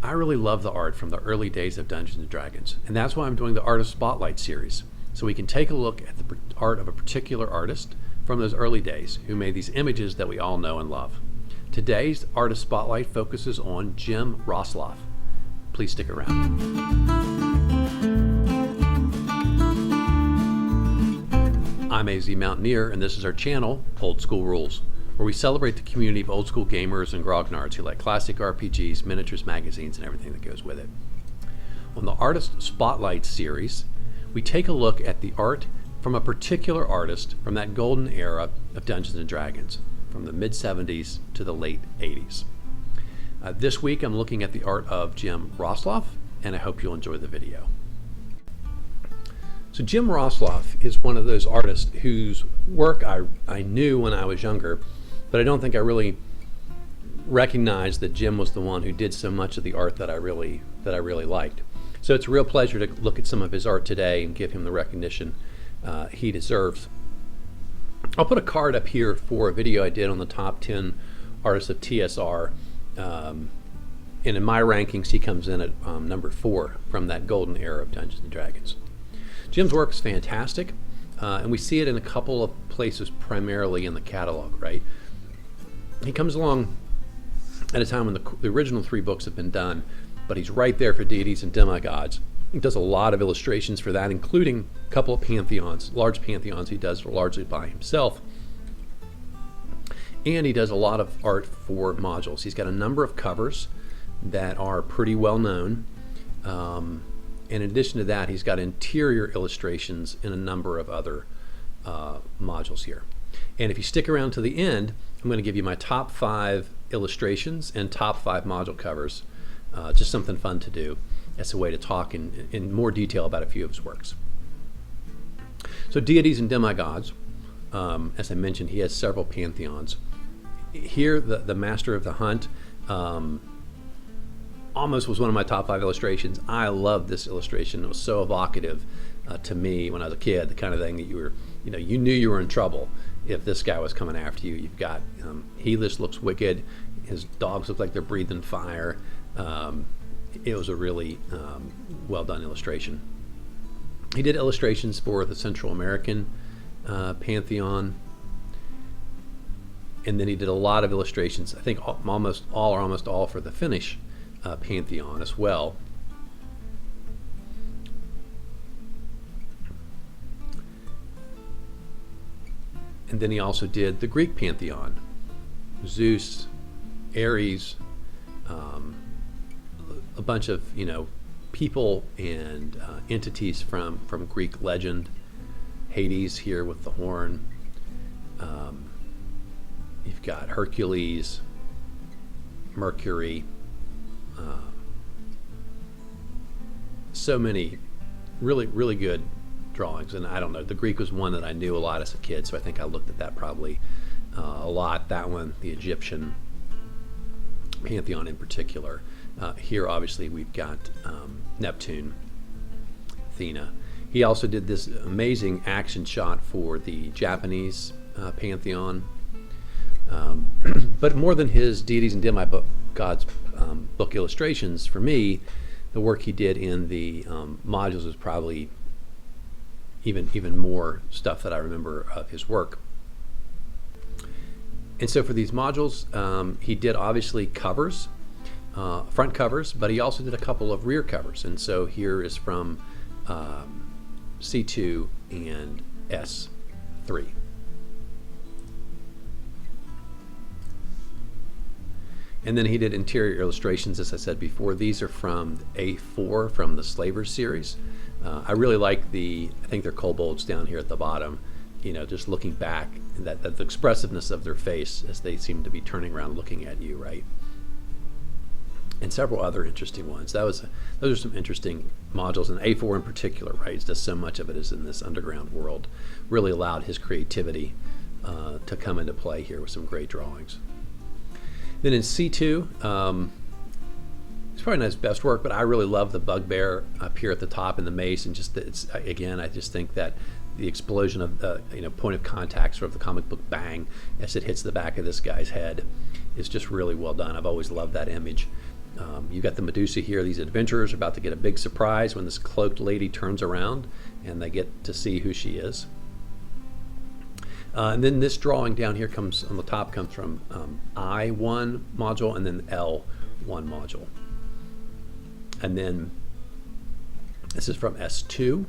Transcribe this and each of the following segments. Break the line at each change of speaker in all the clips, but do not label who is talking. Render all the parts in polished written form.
I really love the art from the early days of Dungeons and Dragons, and that's why I'm doing the Artist Spotlight series, so we can take a look at the art of a particular artist from those early days who made these images that we all know and love. Today's Artist Spotlight focuses on Jim Roslof. Please stick around. I'm AZ Mountaineer, and this is our channel, Old School Rules, where we celebrate the community of old school gamers and grognards who like classic RPGs, miniatures, magazines, and everything that goes with it. On the Artist Spotlight series, we take a look at the art from a particular artist from that golden era of Dungeons and Dragons, from the mid-70s to the late 80s. This week I'm looking at the art of Jim Roslof, and I hope you'll enjoy the video. So Jim Roslof is one of those artists whose work I knew when I was younger, but I don't think I really recognized that Jim was the one who did so much of the art that I really liked. So it's a real pleasure to look at some of his art today and give him the recognition he deserves. I'll put a card up here for a video I did on the top 10 artists of TSR, and in my rankings he comes in at number 4 from that golden era of Dungeons and Dragons. Jim's work is fantastic, and we see it in a couple of places, primarily in the catalog, right? He comes along at a time when the original 3 books have been done, but he's right there for Deities and Demigods. He does a lot of illustrations for that, including a couple of pantheons, large pantheons he does largely by himself. And he does a lot of art for modules. He's got a number of covers that are pretty well known. In addition to that, he's got interior illustrations in a number of other modules here. And if you stick around to the end, I'm going to give you my top 5 illustrations and top 5 module covers. Just something fun to do as a way to talk in more detail about a few of his works. So Deities and Demigods, as I mentioned, he has several pantheons. Here, the Master of the Hunt almost was one of my top 5 illustrations. I love this illustration. It was so evocative to me when I was a kid, the kind of thing that you knew you were in trouble if this guy was coming after you. You've got he just looks wicked. His dogs look like they're breathing fire. It was a really well done illustration. He did illustrations for the Central American pantheon, and then he did a lot of illustrations, I think almost all for the Finnish pantheon as well. And then he also did the Greek pantheon, Zeus, Ares, a bunch of people and entities from Greek legend. Hades here with the horn. You've got Hercules, Mercury. So many really good drawings, and I don't know, the Greek was one that I knew a lot as a kid, so I think I looked at that probably a lot. That one, the Egyptian pantheon in particular. Here obviously we've got Neptune, Athena. He also did this amazing action shot for the Japanese pantheon. But more than his Deities and Demigods book illustrations, for me, the work he did in the modules is probably even more stuff that I remember of his work. And so for these modules, he did obviously covers, front covers, but he also did a couple of rear covers. And so here is from C2 and S3. And then he did interior illustrations, as I said before. These are from A4 from the Slavers series. I really like I think they're kobolds down here at the bottom, just looking back, and that the expressiveness of their face as they seem to be turning around looking at you, right? And several other interesting ones. Those are some interesting modules, and A4 in particular, right? Just so much of it is in this underground world. Really allowed his creativity to come into play here with some great drawings. Then in C2, it's probably not his best work, but I really love the bugbear up here at the top and the mace, and I just think that the explosion of point of contact, sort of the comic book bang as it hits the back of this guy's head, is just really well done. I've always loved that image. You've got the Medusa here. These adventurers are about to get a big surprise when this cloaked lady turns around and they get to see who she is. And then this drawing down here comes on the top comes from I1 module and then L1 module. And then this is from S2.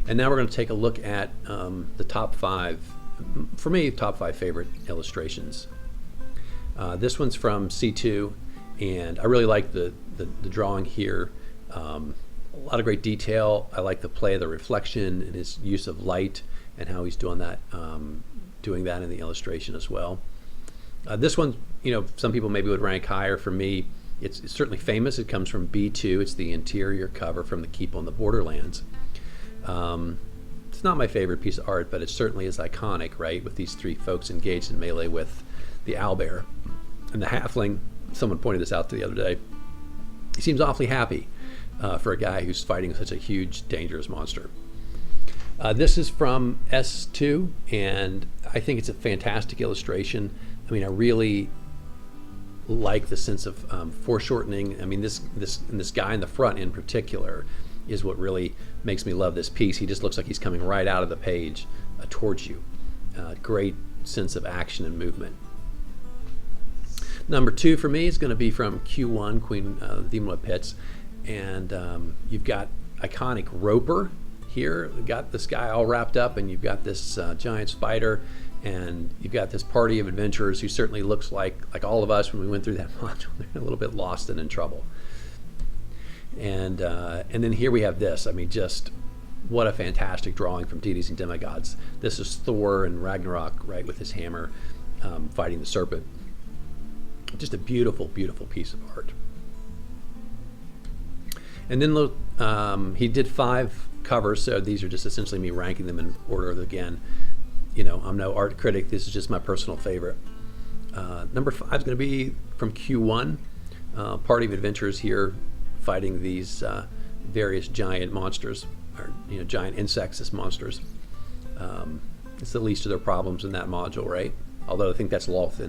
And now we're going to take a look at the top 5, for me, top 5 favorite illustrations. This one's from C2, and I really like the drawing here. A lot of great detail. I like the play of the reflection and his use of light and how he's doing that in the illustration as well. This one, some people maybe would rank higher. For me, it's certainly famous. It comes from B2. It's the interior cover from the Keep on the Borderlands. It's not my favorite piece of art, but it certainly is iconic, right? With these 3 folks engaged in melee with the owlbear. And the halfling, someone pointed this out the other day, he seems awfully happy for a guy who's fighting such a huge, dangerous monster. This is from S2, and I think it's a fantastic illustration. I mean, I really like the sense of foreshortening. I mean, this guy in the front in particular is what really makes me love this piece. He just looks like he's coming right out of the page towards you. Great sense of action and movement. Number 2 for me is going to be from Q1, Queen Demonwood Pits, and you've got iconic Roper here. You've got this guy all wrapped up, and you've got this giant spider, and you've got this party of adventurers who certainly looks like all of us when we went through that module. They're a little bit lost and in trouble. And then here we have this. I mean, just what a fantastic drawing from Deities and Demigods. This is Thor and Ragnarok, right, with his hammer fighting the serpent. Just a beautiful, beautiful piece of art. And then he did 5 covers, so these are just essentially me ranking them in order. Again, I'm no art critic. This is just my personal favorite. Number 5 is going to be from Q1, Party of Adventurers here, fighting these various giant monsters, or giant insects as monsters. It's the least of their problems in that module, right? Although I think that's Loth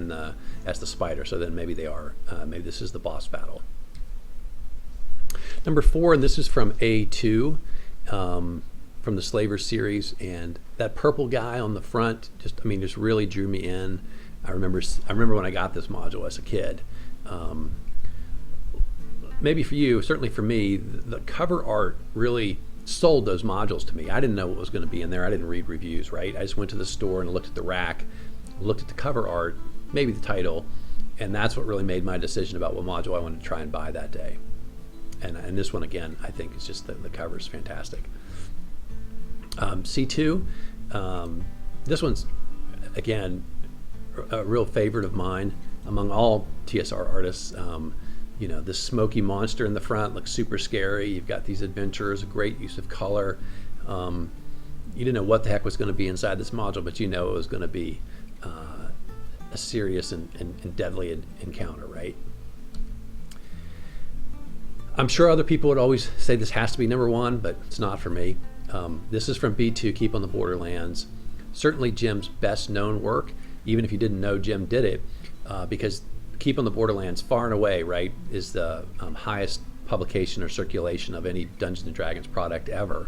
as the spider, so then maybe they are. Maybe this is the boss battle. Number 4, and this is from A2, from the Slaver series, and that purple guy on the front just really drew me in. I remember when I got this module as a kid. Maybe for you, certainly for me, the cover art really sold those modules to me. I didn't know what was going to be in there. I didn't read reviews, right? I just went to the store and looked at the rack, looked at the cover art, maybe the title, and that's what really made my decision about what module I wanted to try and buy that day. And this one, again, I think is just the cover is fantastic. C2, this one's, again, a real favorite of mine among all TSR artists. This smoky monster in the front looks super scary. You've got these adventurers, a great use of color. You didn't know what the heck was going to be inside this module, but it was going to be a serious and deadly encounter, right? I'm sure other people would always say this has to be number 1, but it's not for me. This is from B2, Keep on the Borderlands. Certainly Jim's best known work, even if you didn't know Jim did it, because Keep on the Borderlands, far and away, right, is the highest publication or circulation of any Dungeons & Dragons product ever.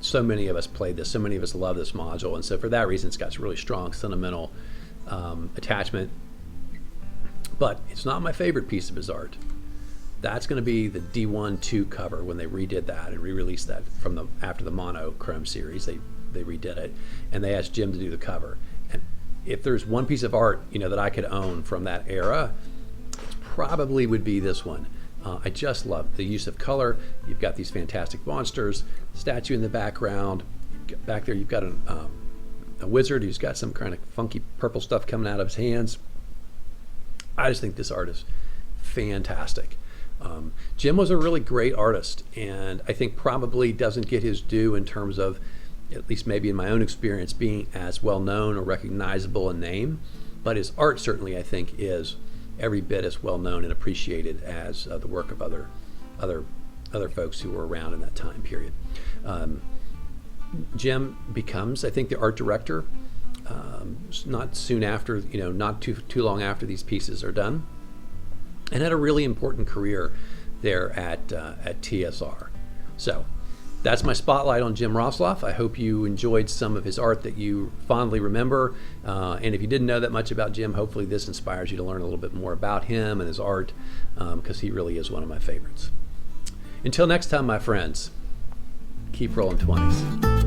So many of us played this, so many of us love this module, and so for that reason it's got really strong sentimental attachment. But it's not my favorite piece of his art. That's going to be the D1-2 cover when they redid that and re-released that from after the Monochrome series. They redid it, and they asked Jim to do the cover. And if there's one piece of art that I could own from that era, it probably would be this one. I just love the use of color. You've got these fantastic monsters, statue in the background. Back there, you've got a wizard who's got some kind of funky purple stuff coming out of his hands. I just think this art is fantastic. Jim was a really great artist, and I think probably doesn't get his due in terms of, at least maybe in my own experience, being as well known or recognizable in name. But his art certainly, I think, is every bit as well known and appreciated as the work of other folks who were around in that time period. Jim becomes, I think, the art director not soon after, not too long after these pieces are done. and had a really important career there at TSR. So that's my spotlight on Jim Roslof. I hope you enjoyed some of his art that you fondly remember. And if you didn't know that much about Jim, hopefully this inspires you to learn a little bit more about him and his art, because he really is one of my favorites. Until next time, my friends, keep rolling 20s.